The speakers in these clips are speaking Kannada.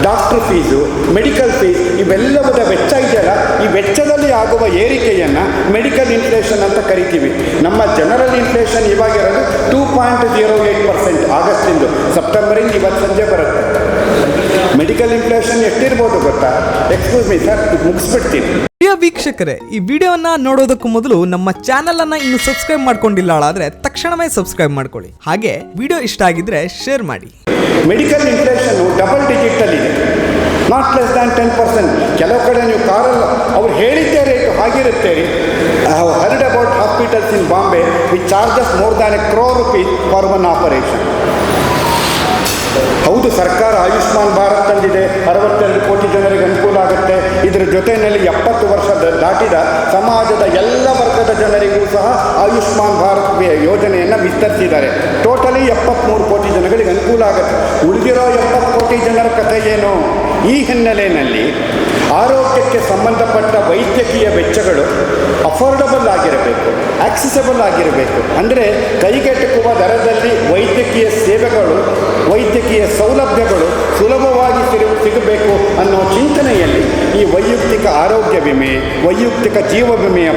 ಡಾಕ್ಟರ್ ಫೀಸು, ಮೆಡಿಕಲ್ ಫೀಸ್, ಇವೆಲ್ಲವುದ ವೆಚ್ಚ ಇದೆಯಲ್ಲ, ಈ ವೆಚ್ಚದಲ್ಲಿ ಆಗುವ ಏರಿಕೆಯನ್ನು ಮೆಡಿಕಲ್ ಇನ್ಫ್ಲೇಷನ್ ಅಂತ ಕರಿತೀವಿ. ನಮ್ಮ ಜನರಲ್ ಇನ್ಫ್ಲೇಷನ್ ಇವಾಗಿರೋದು 2.08% ಆಗಸ್ಟಿಂದು, ಸೆಪ್ಟೆಂಬರಿಂದ ಇವತ್ತು ಸಂಜೆ ಬರುತ್ತೆ. ಮೆಡಿಕಲ್ ಇನ್ಫ್ಲೇಷನ್ ಎಷ್ಟಿರ್ಬೋದು ಗೊತ್ತಾ? ಎಕ್ಸ್ಕ್ಯೂಸ್ ಮೀ ಸರ್, ಮುಗಿಸ್ಬಿಡ್ತೀನಿ. ಪ್ರಿಯ ವೀಕ್ಷಕರೇ, ಈ ವಿಡಿಯೋನ ನೋಡೋದಕ್ಕೂ ಮೊದಲು ನಮ್ಮ ಚಾನೆಲ್ ಅನ್ನ ಇನ್ನು ಸಬ್ಸ್ಕ್ರೈಬ್ ಮಾಡ್ಕೊಂಡಿಲ್ಲ ಆದ್ರೆ ತಕ್ಷಣವೇ ಸಬ್ಸ್ಕ್ರೈಬ್ ಮಾಡ್ಕೊಳ್ಳಿ. ಹಾಗೆ ವಿಡಿಯೋ ಇಷ್ಟ ಆಗಿದ್ರೆ ಶೇರ್ ಮಾಡಿ. ಮೆಡಿಕಲ್ ಇನ್ಫ್ಲೇಷನ್ ಡಬಲ್ ಡಿಜಿಟ್ ಅಲ್ಲಿ ಇದೆ, ನಾಟ್ ಲೆಸ್ ದ್ಯಾನ್ 10%. ಕೆಲವು ಕಡೆ ನೀವು ಕಾರಲ್ಲ, ಅವ್ರು ಹೇಳಿದ್ದೇ ರೇಟು ಆಗಿರುತ್ತೆ ರೀ. I have heard about hospitals in Bombay which charges more than ₹1 crore for one operation. ಹೌದು, ಸರ್ಕಾರ ಆಯುಷ್ಮಾನ್ ಭಾರತ್ ತಂದಿದೆ, 62 ಕೋಟಿ ಜನರಿಗೆ ಅನುಕೂಲ ಆಗುತ್ತೆ. ಇದರ ಜೊತೆಯಲ್ಲಿ 70 ವರ್ಷ ದಾಟಿದ ಸಮಾಜದ ಎಲ್ಲ ವರ್ಗದ ಜನರಿಗೂ ಸಹ ಆಯುಷ್ಮಾನ್ ಭಾರತ್ ಯೋಜನೆಯನ್ನು ವಿಸ್ತರಿಸಿದ್ದಾರೆ. ಟೋಟಲಿ 73 ಕೋಟಿ ಜನಗಳಿಗೆ ಅನುಕೂಲ ಆಗುತ್ತೆ. ಉಳಿದಿರೋ 70 ಕೋಟಿ ಜನರ ಕಥೆ ಏನು? ಈ ಹಿನ್ನೆಲೆಯಲ್ಲಿ ಆರೋಗ್ಯಕ್ಕೆ ಸಂಬಂಧಪಟ್ಟ ವೈದ್ಯಕೀಯ ವೆಚ್ಚಗಳು ಅಫೋರ್ಡಬಲ್ ಆಗಿರಬೇಕು, ಆಕ್ಸೆಸಬಲ್ ಆಗಿರಬೇಕು. ಅಂದರೆ ಕೈಗೆಟುಕುವ ದರದಲ್ಲಿ ವೈದ್ಯಕೀಯ ಸೇವೆಗಳು, ವೈದ್ಯಕೀಯ ಸೌಲಭ್ಯಗಳು ಸುಲಭವಾಗಿ ಸಿಗಬೇಕು ಅನ್ನೋ ಚಿಂತನೆಯಲ್ಲಿ ಈ ವೈಯಕ್ತಿಕ ಆರೋಗ್ಯ ವಿಮೆ, ವೈಯಕ್ತಿಕ ಜೀವ ವಿಮೆಯ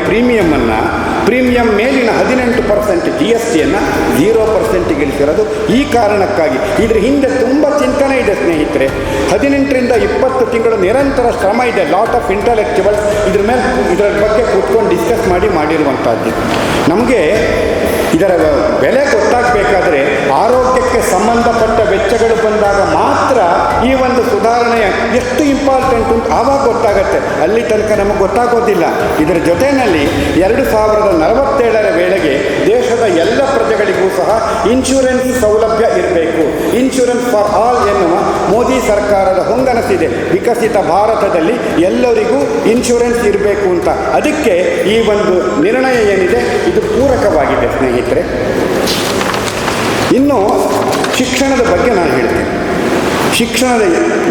ಪ್ರೀಮಿಯಂ ಮೇಲಿನ 18% GSTಯನ್ನು 0%ಗೆ ಇಳಿಸಿರೋದು ಈ ಕಾರಣಕ್ಕಾಗಿ. ಇದ್ರ ಹಿಂದೆ ತುಂಬ ಚಿಂತನೆ ಇದೆ ಸ್ನೇಹಿತರೆ. 18ರಿಂದ 20 ತಿಂಗಳು ನಿರಂತರ ಶ್ರಮ ಇದೆ. ಲಾಟ್ ಆಫ್ ಇಂಟಲೆಕ್ಚುವಲ್ಸ್ ಇದರ ಬಗ್ಗೆ ಕೂತ್ಕೊಂಡು ಡಿಸ್ಕಸ್ ಮಾಡಿರುವಂಥದ್ದು. ನಮಗೆ ಇದರ ಬೆಲೆ ಗೊತ್ತಾಗಬೇಕಾದ್ರೆ ಆರೋಗ್ಯಕ್ಕೆ ಸಂಬಂಧಪಟ್ಟ ವೆಚ್ಚಗಳು ಬಂದಾಗ ಮಾತ್ರ ಈ ಒಂದು ಸುಧಾರಣೆಯ ಎಷ್ಟು ಇಂಪಾರ್ಟೆಂಟ್ ಅಂತ ಆವಾಗ ಗೊತ್ತಾಗುತ್ತೆ. ಅಲ್ಲಿ ತನಕ ನಮಗೆ ಗೊತ್ತಾಗೋದಿಲ್ಲ. ಇದರ ಜೊತೆಯಲ್ಲಿ 2047ರ ವೇಳೆಗೆ ದೇಶದ ಎಲ್ಲ ಪ್ರಜೆಗಳಿಗೂ ಸಹ ಇನ್ಶೂರೆನ್ಸ್ ಸೌಲಭ್ಯ ಇರಬೇಕು. ಇನ್ಶೂರೆನ್ಸ್ ಫಾರ್ ಆಲ್ ಎನ್ನುವ ಮೋದಿ ಸರ್ಕಾರದ ಹೊಂಗನಸಿದೆ. ವಿಕಸಿತ ಭಾರತದಲ್ಲಿ ಎಲ್ಲರಿಗೂ ಇನ್ಶೂರೆನ್ಸ್ ಇರಬೇಕು ಅಂತ. ಅದಕ್ಕೆ ಈ ಒಂದು ನಿರ್ಣಯ ಏನಿದೆ ಇದು ಪೂರಕವಾಗಿದೆ ಸ್ನೇಹಿತರೆ. ಇನ್ನು ಶಿಕ್ಷಣದ ಬಗ್ಗೆ ನಾನು ಹೇಳ್ತೀನಿ.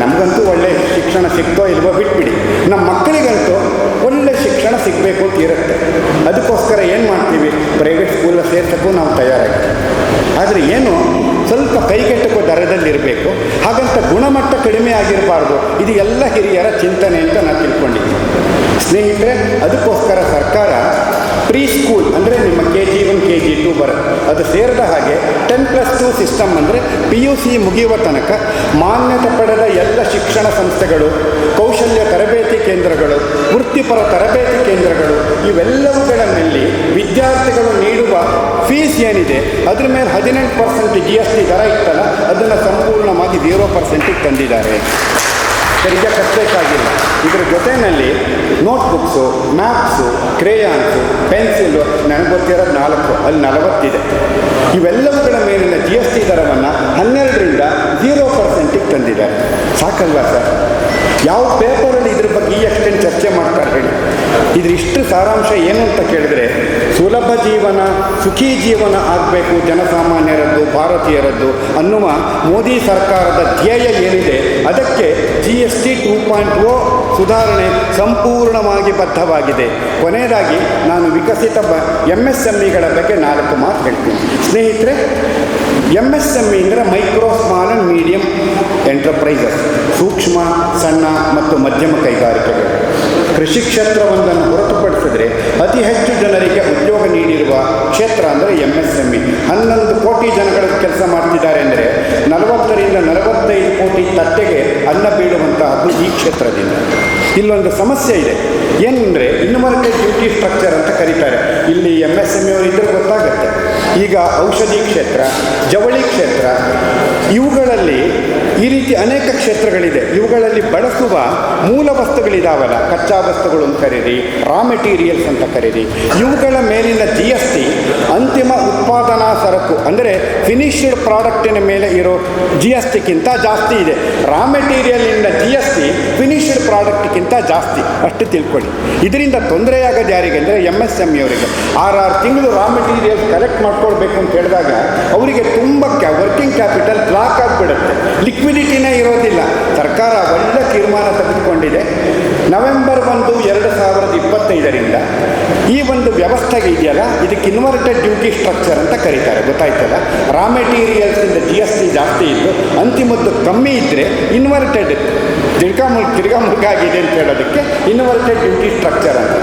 ನಮಗಂತೂ ಒಳ್ಳೆಯ ಶಿಕ್ಷಣ ಸಿಗ್ತೋ ಇಲ್ವೋ ಬಿಟ್ಬಿಡಿ, ನಮ್ಮ ಮಕ್ಕಳಿಗಂತೂ ಒಳ್ಳೆ ಶಿಕ್ಷಣ ಸಿಗಬೇಕು ಅಂತ ಇರುತ್ತೆ. ಅದಕ್ಕೋಸ್ಕರ ಏನು ಮಾಡ್ತೀವಿ, ಪ್ರೈವೇಟ್ ಸ್ಕೂಲಲ್ಲಿ ಸೇರ್ಸೋಕ್ಕೂ ನಾವು ತಯಾರಾಗ್ತೀವಿ. ಆದರೆ ಏನು ಸ್ವಲ್ಪ ಕೈಗೆಟುಕುವ ದರದಲ್ಲಿರಬೇಕು. ಹಾಗಂತ ಗುಣಮಟ್ಟ ಕಡಿಮೆ ಆಗಿರಬಾರ್ದು. ಇದು ಎಲ್ಲ ಹಿರಿಯರ ಚಿಂತನೆ ಅಂತ ನಾನು ತಿಳ್ಕೊಂಡಿದ್ದೀನಿ ಸ್ನೇಹಿತರೆ. ಅದಕ್ಕೋಸ್ಕರ ಸರ್ಕಾರ ಪ್ರೀ ಸ್ಕೂಲ್ ಅಂದರೆ ನಿಮ್ಮ KG1 KG2 ಬರುತ್ತೆ, ಅದು ಸೇರಿದ ಹಾಗೆ 10+2 ಸಿಸ್ಟಮ್ ಅಂದರೆ PUC ಮುಗಿಯುವ ತನಕ ಮಾನ್ಯತೆ ಪಡೆದ ಎಲ್ಲ ಶಿಕ್ಷಣ ಸಂಸ್ಥೆಗಳು, ಕೌಶಲ್ಯ ತರಬೇತಿ ಕೇಂದ್ರಗಳು, ವೃತ್ತಿಪರ ತರಬೇತಿ ಕೇಂದ್ರಗಳು ಇವೆಲ್ಲವುಗಳ ಮೇಲೆ ವಿದ್ಯಾರ್ಥಿಗಳು ನೀಡುವ ಫೀಸ್ ಏನಿದೆ ಅದ್ರ ಮೇಲೆ 18% GST ದರ ಇತ್ತಲ್ಲ, ಅದನ್ನು ಸಂಪೂರ್ಣವಾಗಿ 0%ಗೆ ತಂದಿದ್ದಾರೆ. ತೆರಿಗೆ ಕಟ್ಟಬೇಕಾಗಿಲ್ಲ. ಇದರ ಜೊತೆಯಲ್ಲಿ ನೋಟ್ಬುಕ್ಸು, ಮ್ಯಾಪ್ಸು, ಕ್ರೇಯಾನ್ಸು, ಪೆನ್ಸಿಲು, ನನಗೆ ಗೊತ್ತಿರೋದು 4, ಅಲ್ಲಿ 40 ಇದೆ. ಇವೆಲ್ಲವುಗಳ ಮೇಲಿನ GST ದರವನ್ನು 12ರಿಂದ 0%ಗೆ ತಂದಿದ್ದಾರೆ. ಸಾಕಲ್ವಾ ಸರ್? ಯಾವ ಪೇಪರಲ್ಲಿ ಇದ್ರ ಬಗ್ಗೆ ಈ ಎಕ್ಸ್ಟೆಂಟ್ ಚರ್ಚೆ ಮಾಡ್ತಾರೆ ಹೇಳಿ? ಇಷ್ಟು ಸಾರಾಂಶ ಏನು ಅಂತ ಕೇಳಿದ್ರೆ, ಸುಲಭ ಜೀವನ, ಸುಖಿ ಜೀವನ ಆಗಬೇಕು ಜನಸಾಮಾನ್ಯರದ್ದು, ಭಾರತೀಯರದ್ದು ಅನ್ನುವ ಮೋದಿ ಸರ್ಕಾರದ ಧ್ಯೇಯ ಏನಿದೆ ಅದಕ್ಕೆ GST 2.0 ಸುಧಾರಣೆ ಸಂಪೂರ್ಣವಾಗಿ ಬದ್ಧವಾಗಿದೆ. ಕೊನೆಯದಾಗಿ ನಾನು ವಿಕಸಿತ MSMEಗಳ ಬಗ್ಗೆ 4 ಮಾತು ಹೇಳ್ತೀನಿ ಸ್ನೇಹಿತರೆ. MSME ಅಂದರೆ micro small and medium enterprises, ಸೂಕ್ಷ್ಮ, ಸಣ್ಣ ಮತ್ತು ಮಧ್ಯಮ ಕೈಗಾರಿಕೆಗಳು. ಕೃಷಿ ಕ್ಷೇತ್ರವೊಂದನ್ನು ಹೊರತುಪಡಿಸಿದರೆ ಅತಿ ಹೆಚ್ಚು ಜನರಿಗೆ ಉದ್ಯೋಗ ನೀಡಿರುವ ಕ್ಷೇತ್ರ ಅಂದರೆ MSME. 11 ಕೋಟಿ ಜನಗಳು ಕೆಲಸ ಮಾಡ್ತಿದ್ದಾರೆ ಅಂದರೆ 40ರಿಂದ 45 ಕೋಟಿ ತಟ್ಟೆಗೆ ಅನ್ನ ಬೀಳುವಂತಹದ್ದು ಈ ಕ್ಷೇತ್ರದಿಂದ. ಇಲ್ಲೊಂದು ಸಮಸ್ಯೆ ಇದೆ, ಏನಂದರೆ ಇನ್ವರ್ಟೆಡ್ ಡ್ಯೂಟಿ ಸ್ಟ್ರಕ್ಚರ್ ಅಂತ ಕರೀತಾರೆ. ಇಲ್ಲಿ MSME ಅವರು ಇದ್ದರೆ ಗೊತ್ತಾಗುತ್ತೆ. ಈಗ ಔಷಧಿ ಕ್ಷೇತ್ರ, ಜವಳಿ ಕ್ಷೇತ್ರ, ಇವುಗಳಲ್ಲಿ ಈ ರೀತಿ ಅನೇಕ ಕ್ಷೇತ್ರಗಳಿದೆ. ಇವುಗಳಲ್ಲಿ ಬಳಸುವ ಮೂಲ ವಸ್ತುಗಳಿದಾವಲ್ಲ, ಕಚ್ಚಾ ವಸ್ತುಗಳು ಅಂತ ಕರೀರಿ, ರಾ ಮೆಟೀರಿಯಲ್ಸ್ ಅಂತ ಕರೀರಿ, ಇವುಗಳ ಮೇಲಿನ GST ಅಂತಿಮ ಉತ್ಪಾದನಾ ಸರಕು ಅಂದರೆ ಫಿನಿಶ್ಡ್ ಪ್ರಾಡಕ್ಟಿನ ಮೇಲೆ ಇರೋ GSTಗಿಂತ ಜಾಸ್ತಿ ಇದೆ. ರಾ ಮೆಟೀರಿಯಲಿನ GST ಫಿನಿಶ್ಡ್ ಪ್ರಾಡಕ್ಟ್ಗಿಂತ ಜಾಸ್ತಿ, ಅಷ್ಟು ತಿಳ್ಕೊಳ್ಳಿ. ಇದರಿಂದ ತೊಂದರೆಯಾಗೋದು ಯಾರಿಗೆ ಅಂದರೆ MSME ಅವರಿಗೆ. 6 ತಿಂಗಳು ರಾ ಮೆಟೀರಿಯಲ್ ಕಲೆಕ್ಟ್ ಮಾಡ್ಕೊಳ್ಬೇಕು ಅಂತ ಹೇಳಿದಾಗ ಅವರಿಗೆ ತುಂಬ ವರ್ಕಿಂಗ್ ಕ್ಯಾಪಿಟಲ್ ಬ್ಲಾಕ್ ಆಗಿಬಿಡುತ್ತೆ, ಲಿಕ್ವಿಡಿಟಿನೇ ಇರೋದಿಲ್ಲ. ಸರ್ಕಾರ ಒಳ್ಳೆ ತೀರ್ಮಾನ ತೆಗೆದುಕೊಂಡಿದೆ. ನವೆಂಬರ್ 1, 2025 ಈ ಒಂದು ವ್ಯವಸ್ಥೆಗೆ ಇದೆಯಲ್ಲ, ಇದಕ್ಕೆ ಇನ್ವರ್ಟೆಡ್ ಡ್ಯೂಟಿ ಸ್ಟ್ರಕ್ಚರ್ ಅಂತ ಕರೀತಾರೆ. ಗೊತ್ತಾಯ್ತಲ್ಲ, ರಾ ಮೆಟೀರಿಯಲ್ಸಿಂದ GST ಜಾಸ್ತಿ ಇದ್ದು ಅಂತಿಮದ್ದು ಕಮ್ಮಿ ಇದ್ದರೆ ಇನ್ವರ್ಟೆಡ್ ತಿರ್ಗಾಮುರ್ಗಾಗಿದೆ ಅಂತ ಹೇಳೋದಕ್ಕೆ ಇನ್ವರ್ಟೆಡ್ ಡ್ಯೂಟಿ ಸ್ಟ್ರಕ್ಚರ್ ಅಂತ.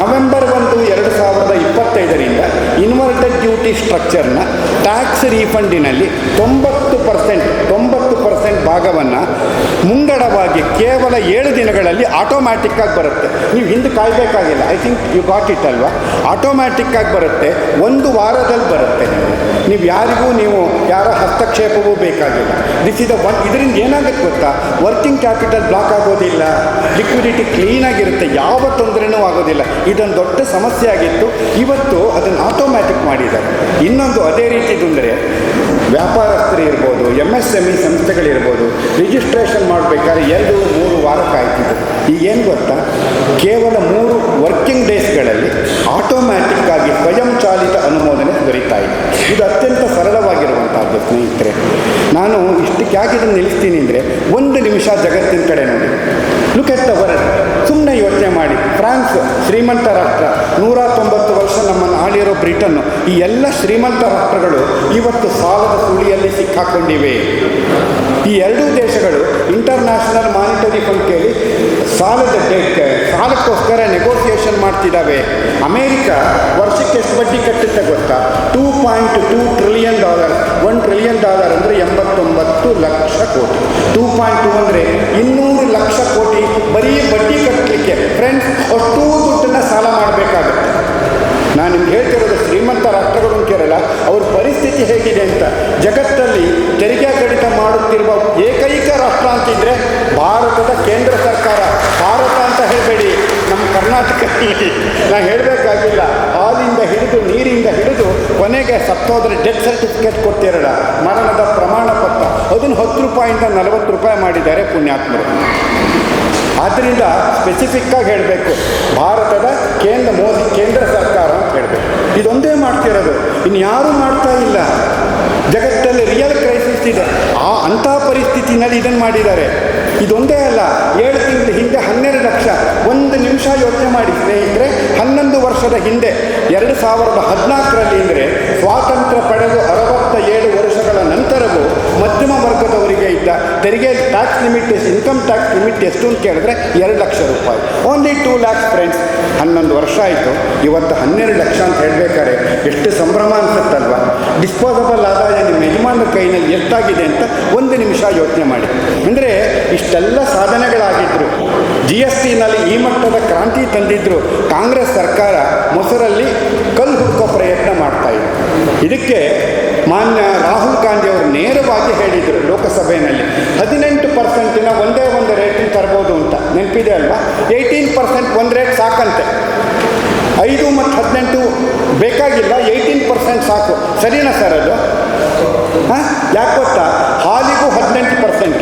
ನವೆಂಬರ್ 1, 2025ರಿಂದ ಇನ್ವರ್ಟೆಡ್ ಡ್ಯೂಟಿ ಸ್ಟ್ರಕ್ಚರ್ನ ಟ್ಯಾಕ್ಸ್ ರೀಫಂಡಿನಲ್ಲಿ 90% ಭಾಗವನ್ನು ಮುಂಗಡವಾಗಿ ಕೇವಲ 7 ದಿನಗಳಲ್ಲಿ ಆಟೋಮ್ಯಾಟಿಕ್ಕಾಗಿ ಬರುತ್ತೆ. ನೀವು ಹಿಂದೆ ಕಾಯಬೇಕಾಗಿಲ್ಲ. I think you got it ಅಲ್ವಾ? ಆಟೋಮ್ಯಾಟಿಕ್ಕಾಗಿ ಬರುತ್ತೆ, 1 ವಾರದಲ್ಲಿ ಬರುತ್ತೆ. ನೀವು ಯಾರ ಹಸ್ತಕ್ಷೇಪವೂ ಬೇಕಾಗಿಲ್ಲ. ಇದರಿಂದ ಏನಾಗುತ್ತೆ ಗೊತ್ತಾ? ವರ್ಕಿಂಗ್ ಕ್ಯಾಪಿಟಲ್ ಬ್ಲಾಕ್ ಆಗೋದಿಲ್ಲ, ಲಿಕ್ವಿಡಿಟಿ ಕ್ಲೀನಾಗಿರುತ್ತೆ, ಯಾವ ತೊಂದರೆನೂ ಆಗೋದಿಲ್ಲ. ಇದೊಂದು ದೊಡ್ಡ ಸಮಸ್ಯೆ ಆಗಿತ್ತು. ಇವತ್ತು ಅದನ್ನು ಆಟೋಮ್ಯಾಟಿಕ್ ಮಾಡಿದ್ದಾರೆ. ಇನ್ನೊಂದು ಅದೇ ರೀತಿದು ಅಂದರೆ, ವ್ಯಾಪಾರಸ್ಥರು ಇರ್ಬೋದು, MSME ಸಂಸ್ಥೆಗಳಿರ್ಬೋದು, ರಿಜಿಸ್ಟ್ರೇಷನ್ ಮಾಡಬೇಕಾದ್ರೆ 2-3 ವಾರ ಕಾಯ್ತಿದ್ರು. ಈಗೇನು ಗೊತ್ತಾ? ಕೇವಲ 3 ವರ್ಕಿಂಗ್ ಡೇಸ್ಗಳಲ್ಲಿ ಆಟೋಮ್ಯಾಟಿಕ್ಕಾಗಿ ಸ್ವಯಂಚಾಲಿತ ಅನುಮೋದನೆ ದೊರೀತಾ ಇದೆ. ಇದು ಅತ್ಯಂತ ಸರಳವಾಗಿರುವಂಥದ್ದು ಸ್ನೇಹಿತರೆ. ನಾನು ಇಷ್ಟಕ್ಕೆ ಯಾಕೆ ಇದನ್ನು ನಿಲ್ಲಿಸ್ತೀನಿ ಅಂದರೆ, 1 ನಿಮಿಷ ಜಗತ್ತಿನ ಕಡೆ ನೋಡಿ. Look at the world. ಸುಮ್ಮನೆ ಯೋಚನೆ ಮಾಡಿ. ಫ್ರಾನ್ಸ್ ಶ್ರೀಮಂತ ರಾಷ್ಟ್ರ, 190 ವರ್ಷ ನಮ್ಮನ್ನು ಆಳಿರೋ ಬ್ರಿಟನ್ನು, ಈ ಎಲ್ಲ ಶ್ರೀಮಂತ ರಾಷ್ಟ್ರಗಳು ಇವತ್ತು ಸಾಲದ ಸುಳಿಯಲ್ಲಿ ಸಿಕ್ಕಾಕೊಂಡಿವೆ. ಈ ಎರಡೂ ದೇಶಗಳು ಇಂಟರ್ನ್ಯಾಷನಲ್ ಮಾನಿಟರಿ ಫಂಡ್ ಕೇಳಿ ಸಾಲಕ್ಕೋಸ್ಕರ ನೆಗೋಸಿಯೇಷನ್ ಮಾಡ್ತಿದ್ದಾವೆ. ಅಮೇರಿಕ ವರ್ಷಕ್ಕೆ ಎಷ್ಟು ಬಡ್ಡಿ ಕಟ್ಟುತ್ತೆ ಗೊತ್ತಾ? $2.2 ಟ್ರಿಲಿಯನ್. $1 ಟ್ರಿಲಿಯನ್ ಅಂದರೆ 89 ಲಕ್ಷ ಕೋಟಿ. 2.2 ಅಂದರೆ 200 ಲಕ್ಷ ಕೋಟಿ ಬರೀ ಬಡ್ಡಿ ಕಟ್ಟಲಿಕ್ಕೆ. ಫ್ರೆಂಡ್ಸ್, ಅಷ್ಟೂ ದುಡ್ಡನ್ನು ಸಾಲ ಮಾಡಬೇಕಾಗುತ್ತೆ. ನಾನು ನಿಮ್ಗೆ ಹೇಳ್ತಿರೋದು ಶ್ರೀಮಂತ ರಾಷ್ಟ್ರಗಳು ಕೇರಳ, ಅವ್ರ ಪರಿಸ್ಥಿತಿ ಹೇಗಿದೆ ಅಂತ. ಜಗತ್ತಲ್ಲಿ ತೆರಿಗೆ ಕಡಿತ ಮಾಡುತ್ತಿರುವ ಏಕೈಕ ರಾಷ್ಟ್ರ ಅಂತಿದ್ರೆ ಭಾರತದ ಕೇಂದ್ರ ಸರ್ಕಾರ. ಭಾರತ ಅಂತ ಹೇಳಬೇಡಿ, ನಮ್ಮ ಕರ್ನಾಟಕದಲ್ಲಿ ನಾನು ಹೇಳಬೇಕಾಗಿಲ್ಲ. ಹಾಲಿಂದ ಹಿಡಿದು ನೀರಿಂದ ಹಿಡಿದು ಕೊನೆಗೆ ಸತ್ತೋದ್ರೆ ಡೆತ್ ಸರ್ಟಿಫಿಕೇಟ್ ಕೊಡ್ತಿರಲ್ಲ, ಮರಣದ ಪ್ರಮಾಣ ಪತ್ರ, ಅದನ್ನು $10 $40 ಮಾಡಿದ್ದಾರೆ ಪುಣ್ಯಾತ್ಮರು. ಆದ್ದರಿಂದ ಸ್ಪೆಸಿಫಿಕ್ಕಾಗಿ ಹೇಳಬೇಕು, ಭಾರತದ ಕೇಂದ್ರ ಸರ್ಕಾರ ಅಂತ ಹೇಳಬೇಕು. ಇದೊಂದೇ ಮಾಡ್ತಿರೋದು, ಇನ್ಯಾರೂ ಮಾಡ್ತಾ ಇಲ್ಲ. ಜಗತ್ತಲ್ಲಿ ರಿಯಲ್ ಕ್ರೈಸಿಸ್ ಇದೆ. ಅಂಥ ಪರಿಸ್ಥಿತಿನಲ್ಲಿ ಇದನ್ನು ಮಾಡಿದ್ದಾರೆ. ಇದೊಂದೇ ಅಲ್ಲ, 7 ತಿಂಗಳ ಹಿಂದೆ 12 ಲಕ್ಷ. 1 ನಿಮಿಷ ಯೋಚನೆ ಮಾಡಿ ಸ್ನೇಹಿತರೆ, 11 ವರ್ಷದ ಹಿಂದೆ 2014ರಲ್ಲಿ ಅಂದರೆ ಸ್ವಾತಂತ್ರ್ಯ ಪಡೆದು 67 ವರ್ಷಗಳ ನಂತರವೂ ಮಧ್ಯಮ ವರ್ಗದವರಿಗೆ ಇದ್ದ ತೆರಿಗೆ tax limit, income tax limit ಎಷ್ಟು ಅಂತ ಕೇಳಿದ್ರೆ $2 ಲಕ್ಷ. Only 2 lakhs friends. 11 ವರ್ಷ ಆಯಿತು. ಇವತ್ತು 12 ಲಕ್ಷ ಅಂತ ಹೇಳಬೇಕಾದ್ರೆ ಎಷ್ಟು ಸಂಭ್ರಮ ಅನಿಸುತ್ತಲ್ವ? ಡಿಸ್ಪೋಸಬಲ್ ಆದಾಯ ನಿಮ್ಮ ಯಜಮಾನರ ಕೈನಲ್ಲಿ ಎಷ್ಟಾಗಿದೆ ಅಂತ 1 ನಿಮಿಷ ಯೋಚನೆ ಮಾಡಿ. ಅಂದರೆ ಇಷ್ಟೆಲ್ಲ ಸಾಧನೆಗಳಾಗಿದ್ದರು. GSTನಲ್ಲಿ ಈ ಮಟ್ಟದ ಕ್ರಾಂತಿ ತಂದಿದ್ದರು. ಕಾಂಗ್ರೆಸ್ ಸರ್ಕಾರ ಮೊಸರಲ್ಲಿ ಕಲ್ಲು ಹುಡುಕೋ ಪ್ರಯತ್ನ ಮಾಡ್ತಾಯಿದೆ. ಇದಕ್ಕೆ ಮಾನ್ಯ ರಾಹುಲ್ ಗಾಂಧಿ ಅವರು ನೇರವಾಗಿ ಹೇಳಿದರು ಲೋಕಸಭೆಯಲ್ಲಿ, 18% ಒಂದೇ ಒಂದು ರೇಟಿಂಗ್ ತರ್ಬೋದು ಅಂತ. ನೆನಪಿದೆ ಅಲ್ವಾ? 18% ಒಂದು ರೇಟ್ ಸಾಕಂತೆ. 5 ಮತ್ತು 18 ಬೇಕಾಗಿಲ್ಲ, 18% ಸಾಕು. ಸರಿನಾ ಸರ್ ಅದು? ಯಾಕೆ ಗೊತ್ತಾ? ಹಾಲಿಗೂ 18%,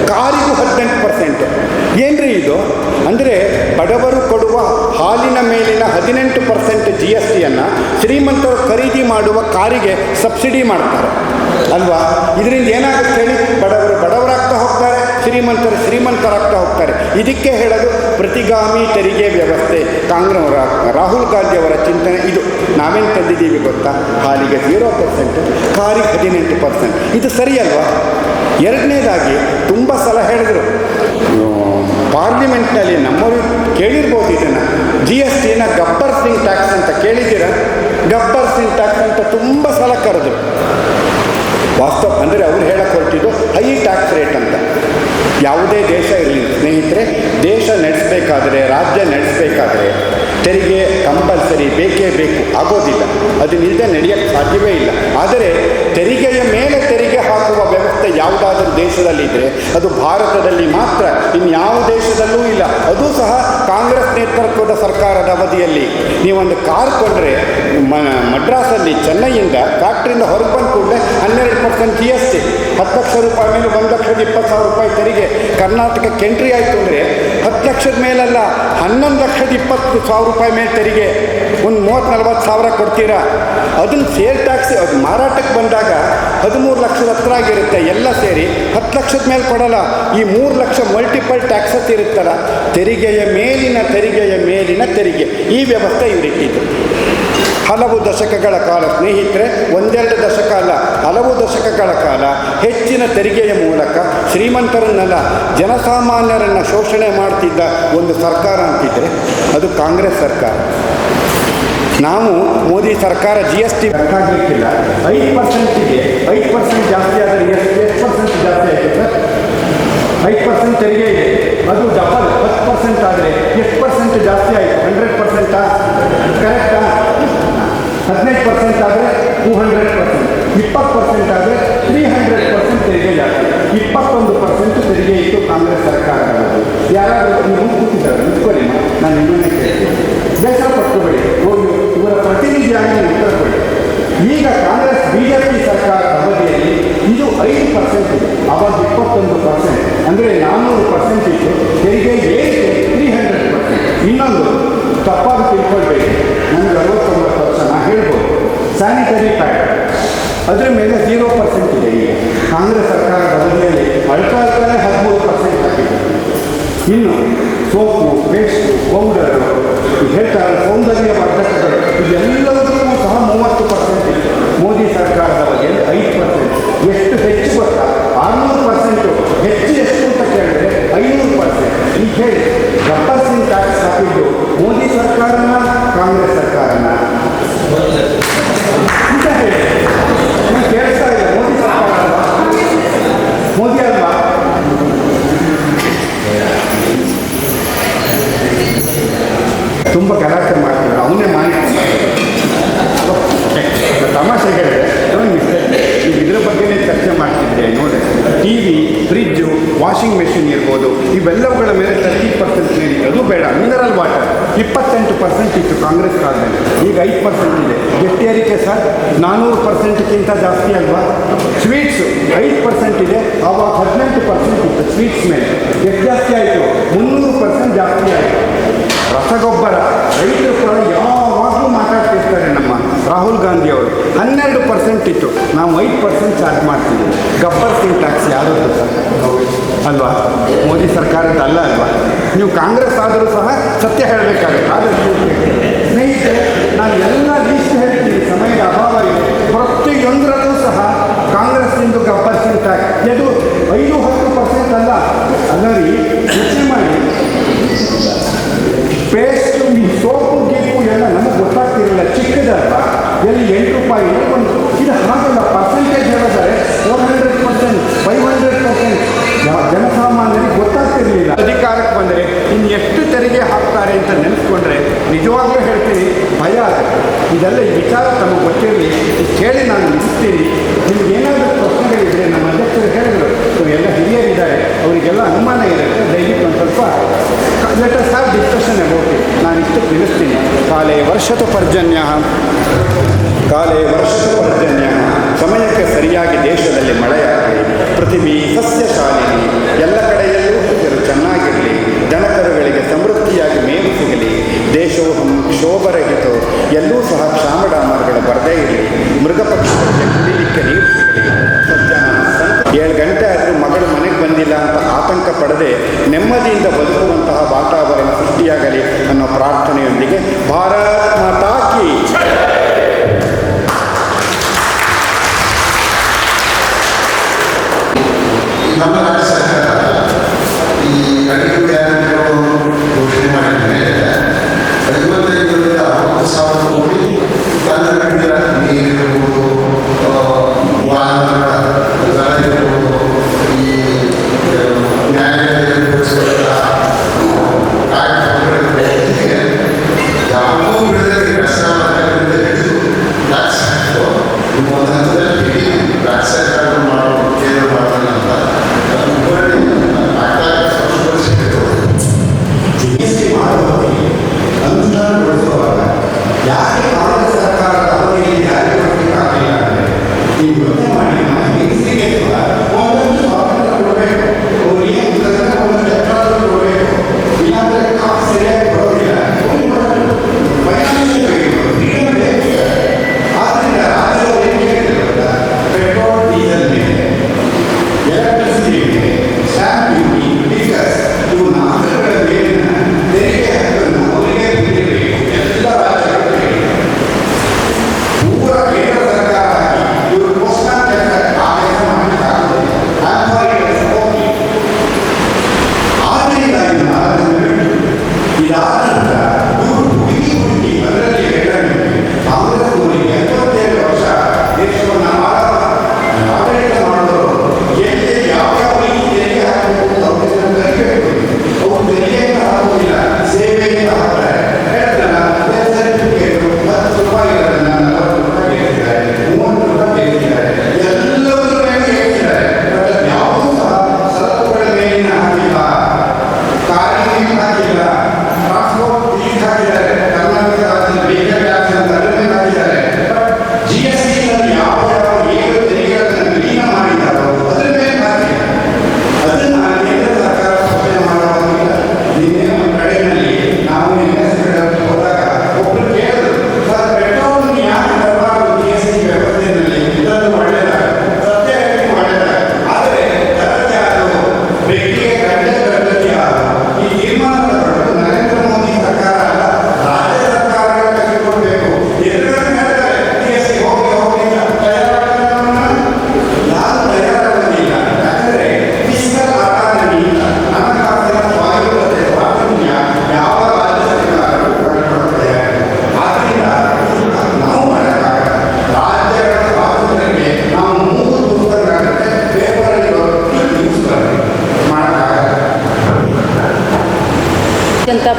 ಕಾರಿಗೂ 18%. ಏನ್ರಿ ಇದು? ಅಂದರೆ ಬಡವರು ಕೊಡುವ ಹಾಲಿನ ಮೇಲಿನ 18% GSTಯನ್ನು ಶ್ರೀಮಂತರು ಖರೀದಿ ಮಾಡುವ ಕಾರಿಗೆ ಸಬ್ಸಿಡಿ ಮಾಡ್ತಾರೆ ಅಲ್ವಾ? ಇದರಿಂದ ಏನಾಗುತ್ತೆ ಹೇಳಿ? ಬಡವರಾಗ್ತಾ ಹೋಗ್ತಾರೆ, ಶ್ರೀಮಂತರಾಗ್ತಾ ಹೋಗ್ತಾರೆ. ಇದಕ್ಕೆ ಹೇಳೋದು ಪ್ರತಿಗಾಮಿ ತೆರಿಗೆ ವ್ಯವಸ್ಥೆ. ರಾಹುಲ್ ಗಾಂಧಿ ಅವರ ಚಿಂತನೆ ಇದು. ನಾವೇನು ತಂದಿದ್ದೀವಿ ಗೊತ್ತಾ? ಹಾಲಿಗೆ 0%, ಕಾರಿಗೆ 18%. ಇದು ಸರಿ ಅಲ್ವಾ? ಎರಡನೇದಾಗಿ ತುಂಬ ಸಲ ಹೇಳಿದ್ರು ಪಾರ್ಲಿಮೆಂಟ್ನಲ್ಲಿ, ನಮ್ಮವರು ಕೇಳಿರ್ಬೋದು ಇದನ್ನು, GSTನ ಗಬ್ಬರ್ ಸಿಂಗ್ ಟ್ಯಾಕ್ಸ್ ಅಂತ ಕೇಳಿದ್ದೀರ? ಗಬ್ಬರ್ ಸಿಂಗ್ ಟ್ಯಾಕ್ಸ್ ಅಂತ ತುಂಬ ಸಲ ಕರೆದ್ರು. ವಾಸ್ತವ ಅಂದರೆ ಅವ್ರು ಹೇಳಕ್ಕೆ ಹೊರಟಿದ್ದು ಹೈ ಟ್ಯಾಕ್ಸ್ ರೇಟ್ ಅಂತ. ಯಾವುದೇ ದೇಶ ಇರಲಿ ಸ್ನೇಹಿತರೆ, ದೇಶ ನಡೆಸಬೇಕಾದ್ರೆ, ರಾಜ್ಯ ನಡೆಸಬೇಕಾದ್ರೆ ತೆರಿಗೆ ಕಂಪಲ್ಸರಿ ಬೇಕೇ ಬೇಕು, ಆಗೋದಿಲ್ಲ. ಅದನ್ನಿಲ್ಲದೆ ನಡೆಯೋಕ್ಕೆ ಸಾಧ್ಯವೇ ಇಲ್ಲ. ಆದರೆ ತೆರಿಗೆಯ ಮೇಲೆ ತೆರಿಗೆ ಹಾಕುವ ವ್ಯವಸ್ಥೆ ಯಾವುದಾದ್ರೂ ದೇಶದಲ್ಲಿದ್ದರೆ ಅದು ಭಾರತದಲ್ಲಿ ಮಾತ್ರ, ಇನ್ಯಾವ ದೇಶದಲ್ಲೂ ಇಲ್ಲ. ಅದು ಸಹ ಕಾಂಗ್ರೆಸ್ ನೇತೃತ್ವದ ಸರ್ಕಾರದ ಅವಧಿಯಲ್ಲಿ. ನೀವೊಂದು ಕಾರ್ ಕೊಂಡ್ರೆ ಮಡ್ರಾಸಲ್ಲಿ, ಚೆನ್ನೈಯಿಂದ ಫ್ಯಾಕ್ಟ್ರಿಯಿಂದ ಹೊರಗೆ ಬಂದ ಕೂಡಲೇ 12% GST, $10 ಲಕ್ಷ ಮೇಲೆ $1,20,000 ತೆರಿಗೆ ಕರ್ನಾಟಕಕ್ಕೆ ಎಂಟ್ರಿ ಆಯಿತು ಅಂದರೆ 10 ಲಕ್ಷದ ಮೇಲಲ್ಲ, 11,20,000 ರೂಪಾಯಿ ಮೇಲೆ ತೆರಿಗೆ. ಒಂದು 30-40 ಸಾವಿರ ಕೊಡ್ತೀರಾ, ಅದನ್ನು ಸೇಲ್ ಟ್ಯಾಕ್ಸ್ ಅದು ಮಾರಾಟಕ್ಕೆ ಬಂದಾಗ 13 ಲಕ್ಷದ ಹತ್ರ ಆಗಿರುತ್ತೆ. ಎಲ್ಲ ಸೇರಿ 10 ಲಕ್ಷದ ಮೇಲೆ ಕೊಡಲ್ಲ. ಈ 3 ಲಕ್ಷ ಮಲ್ಟಿಪಲ್ ಟ್ಯಾಕ್ಸಸ್ ಇರುತ್ತಲ್ಲ, ತೆರಿಗೆಯ ಮೇಲಿನ ತೆರಿಗೆ, ಈ ವ್ಯವಸ್ಥೆ ಇವರಿಟ್ಟಿದ್ದು. ಹಲವು ದಶಕಗಳ ಕಾಲ ಸ್ನೇಹಿತರೆ, ಒಂದೆರಡು ದಶಕ ಅಲ್ಲ, ಹಲವು ದಶಕಗಳ ಕಾಲ ಹೆಚ್ಚಿನ ತೆರಿಗೆಯ ಮೂಲಕ ಶ್ರೀಮಂತರನ್ನೆಲ್ಲ, ಜನಸಾಮಾನ್ಯರನ್ನು ಶೋಷಣೆ ಮಾಡ್ತಿದ್ದ ಒಂದು ಸರ್ಕಾರ ಅಂತಿದ್ದರೆ ಅದು ಕಾಂಗ್ರೆಸ್ ಸರ್ಕಾರ. ನಾವು ಮೋದಿ ಸರ್ಕಾರ GST ಬೇಕಾಗಲಿಕ್ಕಿಲ್ಲ. 5%ಗೆ 5% ಜಾಸ್ತಿ ಆದರೆ ಎಷ್ಟು ಪರ್ಸೆಂಟ್ ಜಾಸ್ತಿ ಆಯಿತು ಸರ್? 5% ತೆರಿಗೆ ಇದೆ, ಅದು ಡಬಲ್ 10% ಆದರೆ ಎಷ್ಟು ಪರ್ಸೆಂಟ್ ಜಾಸ್ತಿ ಆಯಿತು? 100%. ಕರೆಕ್ಟಾ? 15% ಆದರೆ 200%, 20% ಆದರೆ 300% ತೆರಿಗೆ ಜಾಸ್ತಿ, 21% ತೆರಿಗೆ ಇತ್ತು ಕಾಂಗ್ರೆಸ್ ಸರ್ಕಾರಗಳು. ಯಾರಾದರೂ ನೀವು ಕೂತಿದ್ದಾರೆ ನಿಂತ್ಕೊಳ್ಳಿ, ನಾನು ಇನ್ನೊಂದೇ ಕೇಳ್ತೀನಿ, ಬೇಸರ ಪಟ್ಕೋಬೇಡಿ, ಹೋಗಿ ಇವರ ಪ್ರತಿನಿಧಿಯಾಗಿ ಉತ್ತರ ಕೊಡಿ. ಈಗ ಕಾಂಗ್ರೆಸ್ BJP ಸರ್ಕಾರದ ಅವಧಿಯಲ್ಲಿ ಇದು 5% ಇದೆ, ಅವಾಗ 21%, ಅಂದರೆ 400% ಇತ್ತು. ತೆರಿಗೆ ಏರಿಕೆ 300%. ಇನ್ನೊಂದು ತಪ್ಪಾಗಿ ತಿಳ್ಕೊಳ್ಬೇಕು, ನನಗೆ 69 ವರ್ಷ, ನಾ ಹೇಳ್ಬೋದು, ಸ್ಯಾನಿಟರಿ ಪ್ಯಾಡ್ ಅದರ ಮೇಲೆ 0% ಇದೆ. ಈಗ ಕಾಂಗ್ರೆಸ್ ಸರ್ಕಾರದ ಅವಧಿಯಲ್ಲಿ ಅಳ್ಕಾಲ್ಕಲೇ 13% ಆಗಿದೆ. ಇನ್ನು ಸೋಪು, ಪೇಸ್ಟು, ಪೌಡರು, ಹೇಳ್ತಾರೆ ಸೌಂದರ್ಯ ವರ್ಧಕಗಳು, ಇದೆಲ್ಲದಕ್ಕೂ ಸಹ 30% ಇತ್ತು. ಮೋದಿ ಸರ್ಕಾರದ ಅವಧಿಯಲ್ಲಿ 5%. ಎಷ್ಟು ಹೆಚ್ಚು ಗೊತ್ತಾ? 600% ಹೆಚ್ಚು. ಎಷ್ಟು ಅಂತ ಕೇಳಿದ್ರೆ 500%. ಈಗ ಹೇಳಿ, ಗಬ್ಬರ್ ಸಿಂಗ್ ಟ್ಯಾಕ್ಸ್ ಹಾಕಿದ್ದು ಮೋದಿ ಸರ್ಕಾರನ ಕಾಂಗ್ರೆಸ್ ಸರ್ಕಾರನ ಅಂತ ಹೇಳಿ ನೀವು ಕೇಳಿಸ್ತಾ ಇಲ್ಲ. ಮೋದಿ ಸರ್ಕಾರ ಅಲ್ವಾ? ಮೋದಿ ಅಲ್ವಾ? ತುಂಬ ಗಲಾಟೆ ಮಾಡ್ತಾರೆ, ಅವನೇ ಮಾಡಿರ್ತಾನೆ. ತಮಾಷೆ ಹೇಳಿದ್ರೆ ನೀವು ಇದ್ರ ಬಗ್ಗೆನೇ ಚರ್ಚೆ ಮಾಡ್ತಿದ್ರೆ ನೋಡಿ, TV, ಫ್ರಿಜ್ಜು, ವಾಷಿಂಗ್ ಮೆಷಿನ್ ಇರ್ಬೋದು, ಇವೆಲ್ಲವುಗಳ ಮೇಲೆ 30% ಮೇಲಿದೆ. ಅದು ಬೇಡ. ಮಿನರಲ್ ವಾಟರ್ 28% ಇತ್ತು ಕಾಂಗ್ರೆಸ್ ಕಾಲದಲ್ಲಿ, ಈಗ 5% ಇದೆ. ಎಷ್ಟು ಏರಿಕೆ ಸರ್? 400%ಕ್ಕಿಂತ ಜಾಸ್ತಿ ಅಲ್ವಾ? ಸ್ವೀಟ್ಸು 5% ಇದೆ, ಆವಾಗ 18% ಇತ್ತು ಸ್ವೀಟ್ಸ್ ಮೇಲೆ. ಎಷ್ಟು ಜಾಸ್ತಿ ಆಯಿತು? 300% ಜಾಸ್ತಿ ಆಯಿತು. ರಸಗೊಬ್ಬರ ರೈತರು ಕೂಡ ಯಾವಾಗಲೂ ಮಾತಾಡ್ತಿರ್ತಾರೆ. ನಮ್ಮ ರಾಹುಲ್ ಗಾಂಧಿ ಅವರು 12% ಇತ್ತು, ನಾವು 5% ಚಾರ್ಜ್ ಮಾಡ್ತೀವಿ. ಗಬ್ಬರ್ ಸಿಂಗ್ ಟ್ಯಾಕ್ಸ್ ಯಾರದ್ದು ಸರ್? ಅಲ್ವಾ? ಮೋದಿ ಸರ್ಕಾರದ ಅಲ್ಲ ಅಲ್ವಾ? ನೀವು ಕಾಂಗ್ರೆಸ್ ಆದರೂ ಸಹ ಸತ್ಯ ಹೇಳಬೇಕಾಗುತ್ತೆ. ಆದರೆ ಸ್ನೇಹಿತರೆ, ನಾನು ಎಲ್ಲ ಲೀಸ್ಟ್ ಹೇಳ್ತೀನಿ, ಸಮಯದ ಅಭಾವ ಇದೆ. ಪ್ರತಿಯೊಂದರಲ್ಲೂ ಸಹ ಕಾಂಗ್ರೆಸ್ನಿಂದ ಗಬ್ಬರ್ ಸಿಂಗ್ ಟ್ಯಾಕ್ಸ್, ಇದು 5-10% ಅಲ್ಲ. ಅದರಲ್ಲಿ ಯೋಚನೆ ಮಾಡಿ, ಪೇಸ್ಟು, ಈ ಸೋಪು ಗೀಪು ಎಲ್ಲ ನಮಗೆ ಗೊತ್ತಾಗ್ತಿರಲಿಲ್ಲ, ಚಿಕ್ಕದಲ್ವಾ, ಎಲ್ಲಿ 8 ರೂಪಾಯಿ ಒಂದು. ಇದು ಹಾಗಲ್ಲ, ಪರ್ಸೆಂಟೇಜ್ ಹೇಳಿದರೆ 400%, 500%. ಜನಸಾಮಾನ್ಯರಿಗೆ ಗೊತ್ತಾಗ್ತಿರಲಿಲ್ಲ. ಅಧಿಕಾರಕ್ಕೆ ಬಂದರೆ ಇನ್ನು ಎಷ್ಟು ತೆರಿಗೆ ಹಾಕ್ತಾರೆ ಅಂತ ನೆನೆಸ್ಕೊಂಡ್ರೆ ನಿಜವಾಗ್ಲೂ ಹೇಳ್ತೀನಿ, ಭಯ ಆಗುತ್ತೆ. ಇದೆಲ್ಲ ಈ ವಿಚಾರ ತಮಗೆ ಗೊತ್ತಿರಲಿ. ಕೇಳಿ ನಾನು ನಿಲ್ಲಿಸ್ತೀನಿ. ನಿಮ್ಗೆ ಏನಾದರೂ ಪ್ರಶ್ನೆಗಳಿದ್ದರೆ ನಮ್ಮ ಅಧ್ಯಕ್ಷರು ಹೇಳಿದರು, ಎಲ್ಲ ಹಿರಿಯರಿದ್ದಾರೆ, ಅವರಿಗೆಲ್ಲ ಅನುಮಾನ ಇರುತ್ತೆ, ದಯವಿಟ್ಟು ಒಂದು ಸ್ವಲ್ಪ let us have discussion about it. ನಾನು ಇಷ್ಟು ತಿಳಿಸ್ತೀನಿ. ಕಾಲೇ ವರ್ಷದ ಪರ್ಜನ್ಯ, ಸಮಯಕ್ಕೆ ಸರಿಯಾಗಿ ದೇಶದಲ್ಲಿ ಮಳೆಯಾಗಲಿ, ಪೃಥ್ವಿ ಸಸ್ಯಶಾಲಿನಿ, ಎಲ್ಲ ಕಡೆಯಲ್ಲೂ ಹಸಿರು ಚೆನ್ನಾಗಿರಲಿ, ದನಕರುಗಳಿಗೆ ಸಮೃದ್ಧಿಯಾಗಿ ಮೇವು ಸಿಗಲಿ, ದೇಶೋಹಂ ಕ್ಷೋಭರಹಿತೋ, ಎಲ್ಲೂ ಸಹ ಕ್ಷಾಮಡಾಮರಗಳು ಬರದೇ ಇರಲಿ, ಮೃಗ ಪಕ್ಷಿಗಳಿಗೆ ಕುಡಿಲಿಕ್ಕೆ ನೀರು ಸಿಗಲಿ, 7 ಗಂಟೆ ಆದರೂ ಮಗಳು ಮನೆಗೆ ಬಂದಿಲ್ಲ ಅಂತ ಆತಂಕ ಪಡದೆ ನೆಮ್ಮದಿಯಿಂದ ಬದುಕುವಂತಹ ವಾತಾವರಣ ಸೃಷ್ಟಿಯಾಗಲಿ ಅನ್ನೋ ಪ್ರಾರ್ಥನೆಯೊಂದಿಗೆ ಭಾರತ್ ಮಾತಾ ಕೀ. ನಮ್ಮ ರಾಜ್ಯ ಸರ್ಕಾರ ಈ ಅಡಿಕೆ ಗ್ಯಾರಂಟಿಗಳು ಘೋಷಣೆ ಮಾಡಿದ ಮೇಲೆ 55,000 ಕೋಟಿ ತನ್ನ ಕಡೆಯ ನೀರಿರ್ಬೋದು, ವಾಹನಗಳ ದರ ಇರ್ಬೋದು, ಈ ನ್ಯಾಯಾಲಯದಲ್ಲಿ ಕಾರ್ಯಕ್ರಮಗಳಿಗೆ ಯಾವುದೂ ಬಿಡದೆ ಕೆಲಸ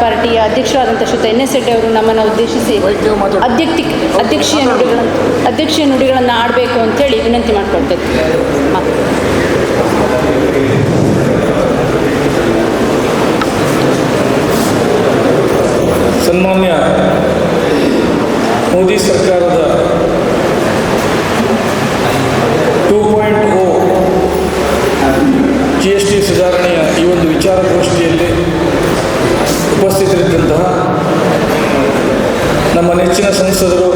ಪಾರ್ಟಿಯ ಅಧ್ಯಕ್ಷರಾದಂಥ ಶ್ರೀಯುತ NS ಹೆಗ್ಡೆ ಅವರು ನಮ್ಮನ್ನು ಉದ್ದೇಶಿಸಿ ಅಧ್ಯಕ್ಷೀಯ ನುಡಿಗಳನ್ನು ಆಡಬೇಕು ಅಂತೇಳಿ ವಿನಂತಿ ಮಾಡಿಕೊಳ್ತೇವೆ. ಸನ್ಮಾನ್ಯ ಮೋದಿ ಸರ್ಕಾರದ 2.0 GST ಸುಧಾರಣೆಯ ಈ ಒಂದು ವಿಚಾರಗೋಷ್ಠಿಯಲ್ಲಿ ಉಪಸ್ಥಿತರಿದ್ದಂತಹ ನಮ್ಮ ನೆಚ್ಚಿನ ಸಂಸದರು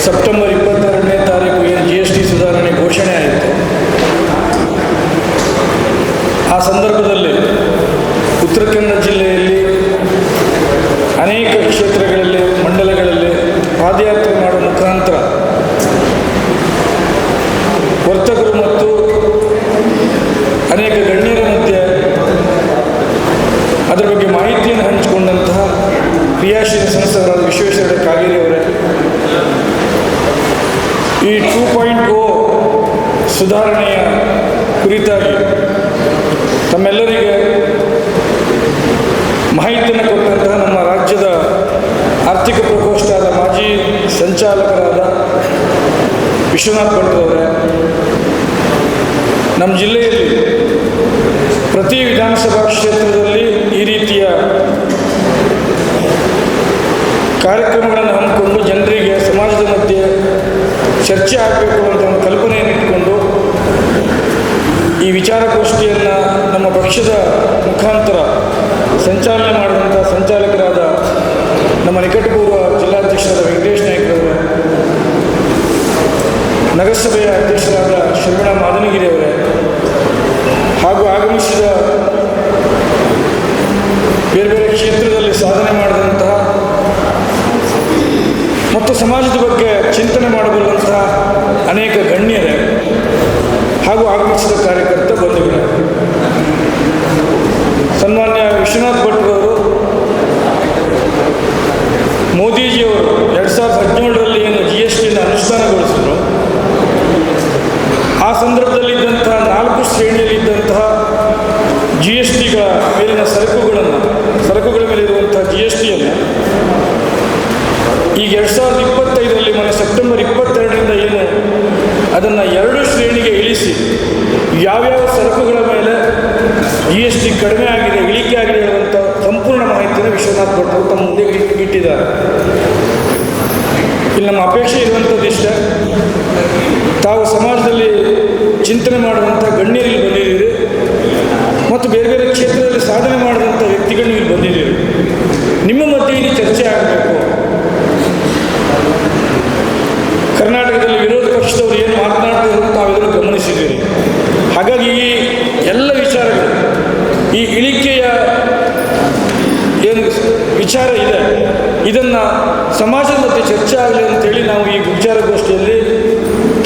ಸೆಪ್ಟೆಂಬರ್ 22ನೇ ತಾರೀಕು ಏನು GST ಸುಧಾರಣೆ ಘೋಷಣೆ ಆಯಿತು, ಆ ಸಂದರ್ಭದಲ್ಲಿ ಉತ್ತರ ಕನ್ನಡ ಜಿಲ್ಲೆಯಲ್ಲಿ ಅನೇಕ ಕ್ಷೇತ್ರಗಳಲ್ಲಿ ಮಂಡಲಗಳಲ್ಲಿ ಪಾದಯಾತ್ರೆ ಮಾಡುವ ಮುಖಾಂತರ ವರ್ತಕರು ಮತ್ತು ಅನೇಕ ಗಣ್ಯರ ಮಧ್ಯೆ ಅದರ ಬಗ್ಗೆ ಮಾಹಿತಿಯನ್ನು ಹಂಚಿಕೊಂಡಂತಹ ಕ್ರಿಯಾಶೀಲ ಸಂಸದರಾದ ವಿಶ್ವೇಶ್ವರ ಕಾಗೇರಿ ಅವರೇ, ಈ 2.0 ಸುಧಾರಣೆಯ ಕುರಿತಾಗಿ ತಮ್ಮೆಲ್ಲರಿಗೆ ಮಾಹಿತಿಯನ್ನು ಕೊಟ್ಟಂತಹ ನಮ್ಮ ರಾಜ್ಯದ ಆರ್ಥಿಕ ಪ್ರಕೋಷ್ಠದ ಮಾಜಿ ಸಂಚಾಲಕರಾದ ವಿಶ್ವನಾಥ್ ಭಟ್ರವರೇ, ನಮ್ಮ ಜಿಲ್ಲೆಯಲ್ಲಿ ಪ್ರತಿ ವಿಧಾನಸಭಾ ಕ್ಷೇತ್ರದಲ್ಲಿ ಈ ರೀತಿಯ ಕಾರ್ಯಕ್ರಮಗಳನ್ನು ಹಮ್ಮಿಕೊಂಡು ಜನರಿಗೆ ಸಮಾಜದ ಮಧ್ಯೆ ಚರ್ಚೆ ಆಗಬೇಕು ಅಂತ ಒಂದು ಕಲ್ಪನೆಯನ್ನು ಇಟ್ಕೊಂಡು ಈ ವಿಚಾರಗೋಷ್ಠಿಯನ್ನು ನಮ್ಮ ಪಕ್ಷದ ಮುಖಾಂತರ ಸಂಚಾಲನೆ ಮಾಡಿದಂಥ ಸಂಚಾಲಕರಾದ ನಮ್ಮ ನಿಕಟಪೂರ್ವ ಜಿಲ್ಲಾಧ್ಯಕ್ಷರಾದ ವೆಂಕಟೇಶ್ ನಾಯ್ಕರವರೇ, ನಗರಸಭೆಯ ಅಧ್ಯಕ್ಷರಾದ ಶರ್ಮಿಳಾ ಮಾದನಗಿರಿ ಅವರೇ, ಹಾಗೂ ಆಗಮಿಸಿದ ಬೇರೆ ಬೇರೆ ಕ್ಷೇತ್ರದಲ್ಲಿ ಸಾಧನೆ ಮಾಡಿದಂತಹ ಮತ್ತು ಸಮಾಜದ ಬಗ್ಗೆ ಚಿಂತನೆ ಮಾಡಬಲ್ಲಂತಹ ಅನೇಕ ಗಣ್ಯರೇ ಹಾಗೂ ಆಗಮಿಸಿದ ಕಾರ್ಯಕರ್ತ ಬಂಧುಗಳೇ, ಸನ್ಮಾನ್ಯ ವಿಶ್ವನಾಥ್ ಭಟ್ರವರು ಮೋದಿಜಿಯವರು 2017ರಲ್ಲಿ ಏನು GSTನ ಅನುಷ್ಠಾನಗೊಳಿಸಿದ್ರು, ಆ ಸಂದರ್ಭದಲ್ಲಿದ್ದಂತಹ 4 ಶ್ರೇಣಿಯಲ್ಲಿದ್ದಂತಹ GSTಗಳ ಮೇಲಿನ ಸರಕುಗಳ ಮೇಲಿರುವಂತಹ GSTಯನ್ನು ಈಗ 2025ರಲ್ಲಿ ಸೆಪ್ಟೆಂಬರ್ 22ರಿಂದ ಏನು ಅದನ್ನು 2 ಶ್ರೇಣಿಗೆ ಇಳಿಸಿ ಯಾವ್ಯಾವ ಸರಕುಗಳ ಮೇಲೆ GST ಕಡಿಮೆ ಆಗಿದೆ, ಇಳಿಕೆ ಆಗಿದೆ ಹೇಳುವಂಥ ಸಂಪೂರ್ಣ ಮಾಹಿತಿಯನ್ನು ವಿಶ್ವನಾಥ್ ಭಟ್ರು ತಮ್ಮ ಮುಂದೆ ಇಟ್ಟಿದ್ದಾರೆ. ಇಲ್ಲಿ ನಮ್ಮ ಅಪೇಕ್ಷೆ ಇರುವಂಥದ್ದು ಇಷ್ಟ, ತಾವು ಸಮಾಜದಲ್ಲಿ ಚಿಂತನೆ ಮಾಡುವಂಥ ಗಣ್ಯರಿಗೆ ಬಂದಿದ್ದೀರಿ ಮತ್ತು ಬೇರೆ ಬೇರೆ ಕ್ಷೇತ್ರದಲ್ಲಿ ಸಾಧನೆ ಮಾಡಿದಂಥ ವ್ಯಕ್ತಿಗಳು ಇಲ್ಲಿ ಬಂದಿದ್ದೀರಿ. ನಿಮ್ಮ ಮಧ್ಯೆ ಇಲ್ಲಿ ಚರ್ಚೆ ಆಗಬೇಕು. ಕರ್ನಾಟಕದಲ್ಲಿ ವಿರೋಧ ಪಕ್ಷದವರು ಏನು ಮಾತನಾಡ್ತಿದ್ರು ತಾವೆಲ್ಲರೂ ಗಮನಿಸಿದ್ದೀರಿ. ಹಾಗಾಗಿ ಈ ಎಲ್ಲ ವಿಚಾರಗಳು, ಈ ಇಳಿಕೆಯ ಏನು ವಿಚಾರ ಇದೆ, ಇದನ್ನು ಸಮಾಜದ ಮಧ್ಯೆ ಚರ್ಚೆ ಆಗಲಿ ಅಂತೇಳಿ ನಾವು ಈ ವಿಚಾರಗೋಷ್ಠಿಯಲ್ಲಿ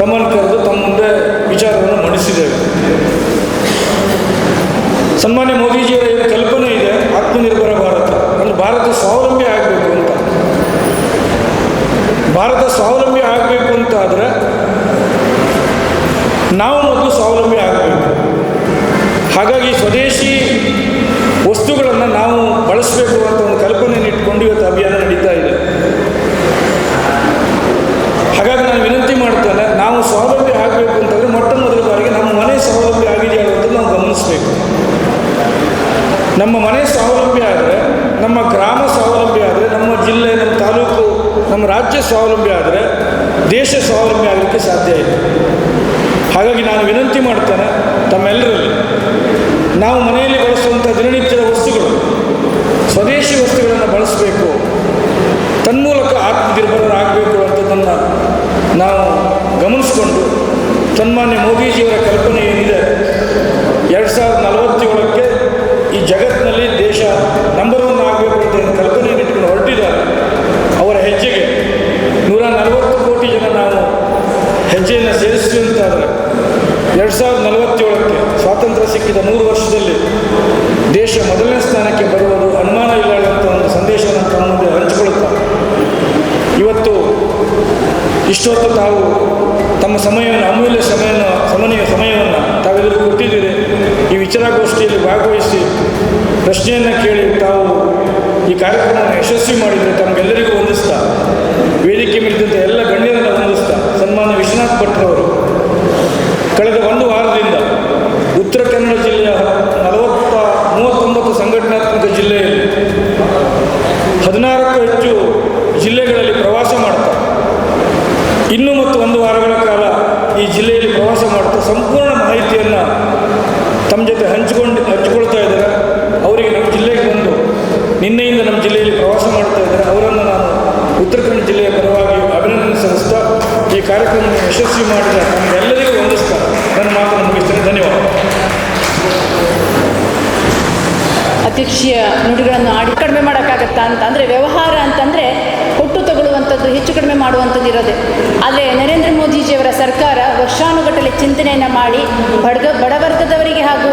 ತಮ್ಮನ್ನು ಕರೆದು ತಮ್ಮ ಮುಂದೆ ವಿಚಾರವನ್ನು ಮಂಡಿಸಿದ್ದೇವೆ. ಸನ್ಮಾನ್ಯ ಮೋದಿಜಿಯವರ ಏನು ಕಲ್ಪನೆ ಇದೆ, ಆತ್ಮನಿರ್ಭರ ಭಾರತ, ಅಂದರೆ ಭಾರತ ಸ್ವಾವಲಂಬಿ ಆಗಬೇಕು ಅಂತ. ಭಾರತ ಸ್ವಾವಲಂಬಿ ಆಗಬೇಕು ಅಂತ ಆದರೆ ನಾವು ಮೊದಲು ಸ್ವಾವಲಂಬಿ ಆಗಬೇಕು. ಹಾಗಾಗಿ ಸ್ವದೇಶಿ ವಸ್ತುಗಳನ್ನು ನಾವು ಬಳಸಬೇಕು ಅಂತ ಒಂದು ಕಲ್ಪನೆಯನ್ನು ಇಟ್ಕೊಂಡು ಇವತ್ತು ಅಭಿಯಾನ ನಡೀತಾ ಇದೆ. ಹಾಗಾಗಿ ನಾನು ವಿನಂತಿ ಮಾಡ್ತೇನೆ, ನಾವು ಸ್ವಾವಲಂಬಿ ಆಗಬೇಕು ಅಂತಂದರೆ ಮೊಟ್ಟ ಮೊದಲ ಬಾರಿಗೆ ನಮ್ಮ ಮನೆ ಸ್ವಾವಲಂಬಿ ಆಗಿದೆ ಅನ್ನೋದನ್ನು ನಾವು ಗಮನಿಸಬೇಕು. ನಮ್ಮ ಮನೆ ಸ್ವಾವಲಂಬಿ ಆದರೆ, ನಮ್ಮ ಗ್ರಾಮ ಸ್ವಾವಲಂಬಿ ಆದರೆ, ನಮ್ಮ ಜಿಲ್ಲೆ, ನಮ್ಮ ತಾಲೂಕು, ನಮ್ಮ ರಾಜ್ಯ ಸ್ವಾವಲಂಬಿ ಆದರೆ ದೇಶ ಸ್ವಾವಲಂಬಿ ಆಗಲಿಕ್ಕೆ ಸಾಧ್ಯ ಇದೆ. ಹಾಗಾಗಿ ನಾನು ವಿನಂತಿ ಮಾಡ್ತೇನೆ ತಮ್ಮೆಲ್ಲರಲ್ಲಿ, ನಾವು ಮನೆಯಲ್ಲಿ ಬಳಸುವಂಥ ದಿನನಿತ್ಯದ ವಸ್ತುಗಳು, ಸ್ವದೇಶಿ ವಸ್ತುಗಳನ್ನು ಬಳಸಬೇಕು, ತನ್ಮೂಲಕ ಆತ್ಮನಿರ್ಭರರಾಗಬೇಕು ಅಂಥದ್ದನ್ನು ನಾವು ಗಮನಿಸಿಕೊಂಡು ಸನ್ಮಾನ್ಯ ಮೋದಿಜಿಯವರ ಕಲ್ಪನೆ ಏನಿದೆ, 2047ಕ್ಕೆ ಈ ಜಗತ್ತಿನಲ್ಲಿ ದೇಶ ನಂಬರ್ 1 ಆಗಬೇಕು ಅಂತ ಏನು ಕಲ್ಪನೆಯನ್ನು ಇಟ್ಕೊಂಡು ಹೊರಟಿದ್ದಾರೆ. ಅವರ ಹೆಜ್ಜೆಗೆ 140 ಕೋಟಿ ಜನ ನಾವು ಹೆಜ್ಜೆಯನ್ನು ಸೇರಿಸ್ತೀವಿ ಅಂತಾದರೆ 2047ಕ್ಕೆ ಸ್ವಾತಂತ್ರ್ಯ ಸಿಕ್ಕಿದ 100 ವರ್ಷದಲ್ಲಿ ದೇಶ ಮೊದಲನೇ ಸ್ಥಾನಕ್ಕೆ ಬರುವುದು ಅನುಮಾನ ಇಲ್ಲ ಅಂತ ಒಂದು ಸಂದೇಶವನ್ನು ತಮ್ಮ ಮುಂದೆ ಹಂಚಿಕೊಳ್ಳುತ್ತಾ, ಇವತ್ತು ಇಷ್ಟೊತ್ತು ತಾವು ತಮ್ಮ ಸಮಯವನ್ನು, ಅಮೂಲ್ಯ ಸಮಯವನ್ನು ತಾವೆಲ್ಲರೂ ಕೊಟ್ಟಿದ್ದೀರಿ. ಈ ವಿಚಾರಗೋಷ್ಠಿಯಲ್ಲಿ ಭಾಗವಹಿಸಿ ಪ್ರಶ್ನೆಯನ್ನು ಕೇಳಿ ತಾವು ಈ ಕಾರ್ಯಕ್ರಮವನ್ನು ಯಶಸ್ವಿ ಮಾಡಿದರೆ ತಮಗೆಲ್ಲರಿಗೂ ವಂದಿಸ್ತಾ, ವೇದಿಕೆ ಮೇಲಿದ್ದಂಥ ಎಲ್ಲ ಗಣ್ಯರನ್ನು ವಂದಿಸ್ತಾ, ಸನ್ಮಾನ್ಯ ವಿಶ್ವನಾಥ್ ಭಟ್ರವರು ಕಳೆದ ಒಂದು ವಾರದಿಂದ ಉತ್ತರ ಕನ್ನಡ ಜಿಲ್ಲೆಯ 39 ಸಂಘಟನಾತ್ಮಕ ಜಿಲ್ಲೆಯಲ್ಲಿ 16ಕ್ಕೂ ಹೆಚ್ಚು ಜಿಲ್ಲೆಗಳಲ್ಲಿ ಪ್ರವಾಸ ಮಾಡ್ತಾ, ಇನ್ನೂ ಮತ್ತು ಒಂದು ವಾರಗಳ ಕಾಲ ಈ ಜಿಲ್ಲೆಯಲ್ಲಿ ಪ್ರವಾಸ ಮಾಡ್ತಾ ಸಂಪೂರ್ಣ ಮಾಹಿತಿಯನ್ನು ತಮ್ಮ ಜೊತೆ ಹಂಚಿಕೊಳ್ತಾ ಇದ್ದಾರೆ. ಅವರಿಗೆ ನಮ್ಮ ಜಿಲ್ಲೆಗೆ ಬಂದು ನಿನ್ನೆಯಿಂದ ನಮ್ಮ ಜಿಲ್ಲೆಯಲ್ಲಿ ಪ್ರವಾಸ ಮಾಡ್ತಾ ಇದ್ದಾರೆ. ಅವರನ್ನು ನಾನು ಉತ್ತರ ಕನ್ನಡ ಜಿಲ್ಲೆಯ ಪರವಾಗಿ ಅಭಿನಂದನೆ ಸಲ್ಲಿಸ್ತಾ, ಈ ಕಾರ್ಯಕ್ರಮವನ್ನು ಯಶಸ್ವಿ ಮಾಡಿದ ನಮಗೆಲ್ಲರಿಗೂ ವಂದಿಸ್ತಾ ನನ್ನ ಮಾತನ್ನು ಮುಗಿಸ್ತೇನೆ. ಧನ್ಯವಾದ. ಅಧ್ಯಕ್ಷೀಯ ನುಡಿಗಳನ್ನು ಆಡಿ ಕಡಿಮೆ ಮಾಡೋಕ್ಕಾಗತ್ತಾ ಅಂದರೆ ವ್ಯವಹಾರ ಅಂತಂದರೆ ಕೊಟ್ಟು ತಗೊಳ್ಳುವಂಥದ್ದು, ಹೆಚ್ಚು ಕಡಿಮೆ ಮಾಡುವಂಥದ್ದು ಇರೋದೆ. ಆದರೆ ನರೇಂದ್ರ ಮೋದಿಜಿಯವರ ಸರ್ಕಾರ ವರ್ಷಾನುಗಟ್ಟಲೆ ಚಿಂತನೆಯನ್ನು ಮಾಡಿ ಬಡವರ್ಗದವರಿಗೆ ಹಾಗೂ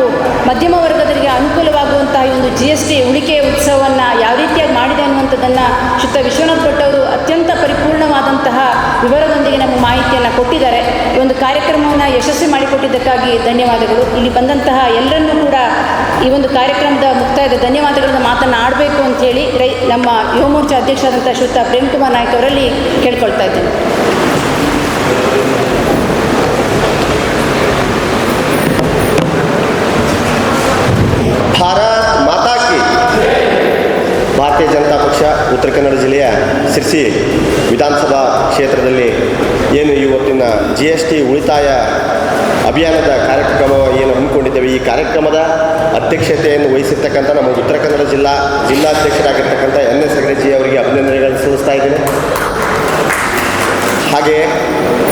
ಮಧ್ಯಮ ವರ್ಗದವರಿಗೆ ಅನುಕೂಲವಾಗುವಂತಹ ಈ ಒಂದು GST ಉಳಿಕೆ ಉತ್ಸವವನ್ನು ಯಾವ ರೀತಿಯಾಗಿ ಮಾಡಿದೆ ಅನ್ನುವಂಥದ್ದನ್ನು ಶ್ರೀಯುತ ವಿಶ್ವನಾಥ್ ಭಟ್ ಅವರು ಅತ್ಯಂತ ಪರಿಪೂರ್ಣವಾದಂತಹ ವಿವರದೊಂದಿಗೆ ನಮಗೆ ಮಾಹಿತಿಯನ್ನು ಕೊಟ್ಟಿದ್ದಾರೆ. ಈ ಒಂದು ಕಾರ್ಯಕ್ರಮವನ್ನು ಯಶಸ್ವಿ ಮಾಡಿಕೊಟ್ಟಿದ್ದಕ್ಕಾಗಿ ಧನ್ಯವಾದಗಳು. ಇಲ್ಲಿ ಬಂದಂತಹ ಎಲ್ಲರನ್ನೂ ಕೂಡ ಈ ಒಂದು ಕಾರ್ಯಕ್ರಮದ ಮುಕ್ತಾಯದ ಧನ್ಯವಾದಗಳನ್ನು ಮಾತನಾಡಬೇಕು ಅಂಥೇಳಿ ನಮ್ಮ ಯುವ ಮೋರ್ಚಾ ಅಧ್ಯಕ್ಷರಾದಂಥ ಶ್ರೀಯುತ ಪ್ರೇಮ್ ಕುಮಾರ್ ನಾಯ್ಕ ಅವರಲ್ಲಿ ಕೇಳ್ಕೊಳ್ತಾ ಇದ್ದೇನೆ. ಭಾರತ್ ಮಾತಾ ಕಿ. ಭಾರತೀಯ ಜನತಾ ಪಕ್ಷ ಉತ್ತರ ಕನ್ನಡ ಜಿಲ್ಲೆಯ ಸಿರ್ಸಿ ವಿಧಾನಸಭಾ ಕ್ಷೇತ್ರದಲ್ಲಿ ಏನು ಇವತ್ತಿನ GST ಉಳಿತಾಯ ಅಭಿಯಾನದ ಕಾರ್ಯಕ್ರಮ ಏನು ಹಮ್ಮಿಕೊಂಡಿದ್ದೇವೆ, ಈ ಕಾರ್ಯಕ್ರಮದ ಅಧ್ಯಕ್ಷತೆಯನ್ನು ವಹಿಸಿರ್ತಕ್ಕಂಥ ನಮ್ಮ ಉತ್ತರ ಕನ್ನಡ ಜಿಲ್ಲಾಧ್ಯಕ್ಷರಾಗಿರ್ತಕ್ಕಂಥ NS ಹೆಗಡೆಜಿ ಅವರಿಗೆ ಅಭಿನಂದನೆಗಳನ್ನು ಸಲ್ಲಿಸ್ತಾ ಇದ್ದೇನೆ. ಹಾಗೆ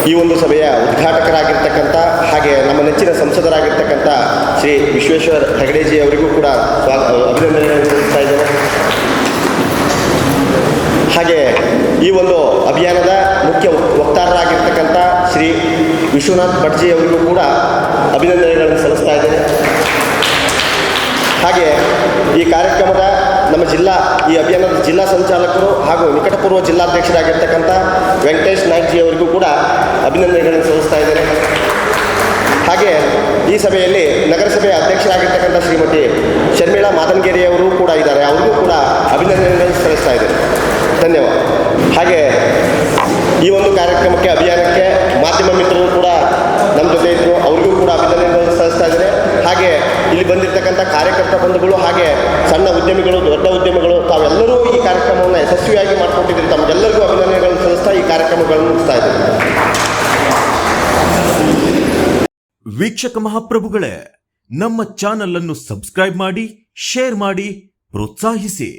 ಈ ಒಂದು ಸಭೆಯ ಉದ್ಘಾಟಕರಾಗಿರ್ತಕ್ಕಂಥ ಹಾಗೆ ನಮ್ಮ ನೆಚ್ಚಿನ ಸಂಸದರಾಗಿರ್ತಕ್ಕಂಥ ಶ್ರೀ ವಿಶ್ವೇಶ್ವರ ಹೆಗಡೆಜಿ ಅವರಿಗೂ ಕೂಡ ಅಭಿನಂದನೆಗಳನ್ನು ಸಲ್ಲಿಸ್ತಾ ಇದ್ದೇನೆ. ಹಾಗೆ ಈ ಒಂದು ಅಭಿಯಾನದ ಮುಖ್ಯ ವಕ್ತಾರರಾಗಿರ್ತಕ್ಕಂಥ ಶ್ರೀ ವಿಶ್ವನಾಥ್ ಭಟ್ಜಿ ಅವರಿಗೂ ಕೂಡ ಅಭಿನಂದನೆಗಳನ್ನು ಸಲ್ಲಿಸ್ತಾ ಇದ್ದೇನೆ. ಹಾಗೆ ಈ ಕಾರ್ಯಕ್ರಮದ ನಮ್ಮ ಈ ಅಭಿಯಾನದ ಜಿಲ್ಲಾ ಸಂಚಾಲಕರು ಹಾಗೂ ನಿಕಟಪೂರ್ವ ಜಿಲ್ಲಾಧ್ಯಕ್ಷರಾಗಿರ್ತಕ್ಕಂಥ ವೆಂಕಟೇಶ್ ನಾಯ್ಕಜಿ ಅವರಿಗೂ ಕೂಡ ಅಭಿನಂದನೆಗಳನ್ನು ಸಲ್ಲಿಸ್ತಾ ಇದ್ದೇನೆ. ಹಾಗೆ ಈ ಸಭೆಯಲ್ಲಿ ನಗರಸಭೆಯ ಅಧ್ಯಕ್ಷರಾಗಿರ್ತಕ್ಕಂಥ ಶ್ರೀಮತಿ ಶರ್ಮಿಳಾ ಮಾದನಗೇರಿಯವರು ಕೂಡ ಇದ್ದಾರೆ, ಅವರಿಗೂ ಕೂಡ ಅಭಿನಂದನೆಗಳನ್ನು ಸಲ್ಲಿಸ್ತಾ ಇದ್ದೇನೆ. ಧನ್ಯವಾದ. ಹಾಗೆ ಈ ಒಂದು ಕಾರ್ಯಕ್ರಮಕ್ಕೆ ಅಭಿಯಾನಕ್ಕೆ ಮಾಧ್ಯಮ ಮಿತ್ರರು ಕೂಡ ನಮ್ಮ ಜೊತೆ ಇದ್ದರು, ಅವರಿಗೂ ಕೂಡ ಅಭಿನಂದನೆಗಳನ್ನು ಸಲ್ಲಿಸ್ತಾ ಇದ್ದಾರೆ. ಹಾಗೆ ಇಲ್ಲಿ ಬಂದಿರತಕ್ಕಂಥ ಕಾರ್ಯಕರ್ತ ಬಂಧುಗಳು ಹಾಗೆ ಸಣ್ಣ ಉದ್ಯಮಿಗಳು, ದೊಡ್ಡ ಉದ್ಯಮಿಗಳು ತಾವೆಲ್ಲರೂ ಈ ಕಾರ್ಯಕ್ರಮವನ್ನು ಯಶಸ್ವಿಯಾಗಿ ಮಾಡಿಕೊಟ್ಟಿದ್ದೀರಿ. ತಮಗೆಲ್ಲರಿಗೂ ಅಭಿನಂದನೆಗಳನ್ನು ಸಲ್ಲಿಸ್ತಾ ಈ ಕಾರ್ಯಕ್ರಮಗಳನ್ನು ಮುಗಿಸ್ತಾ ಇದ್ದಾರೆ. ವೀಕ್ಷಕ ಮಹಾಪ್ರಭುಗಳೇ, ನಮ್ಮ ಚಾನಲ್ ಅನ್ನು ಸಬ್ಸ್ಕ್ರೈಬ್ ಮಾಡಿ, ಶೇರ್ ಮಾಡಿ, ಪ್ರೋತ್ಸಾಹಿಸಿ.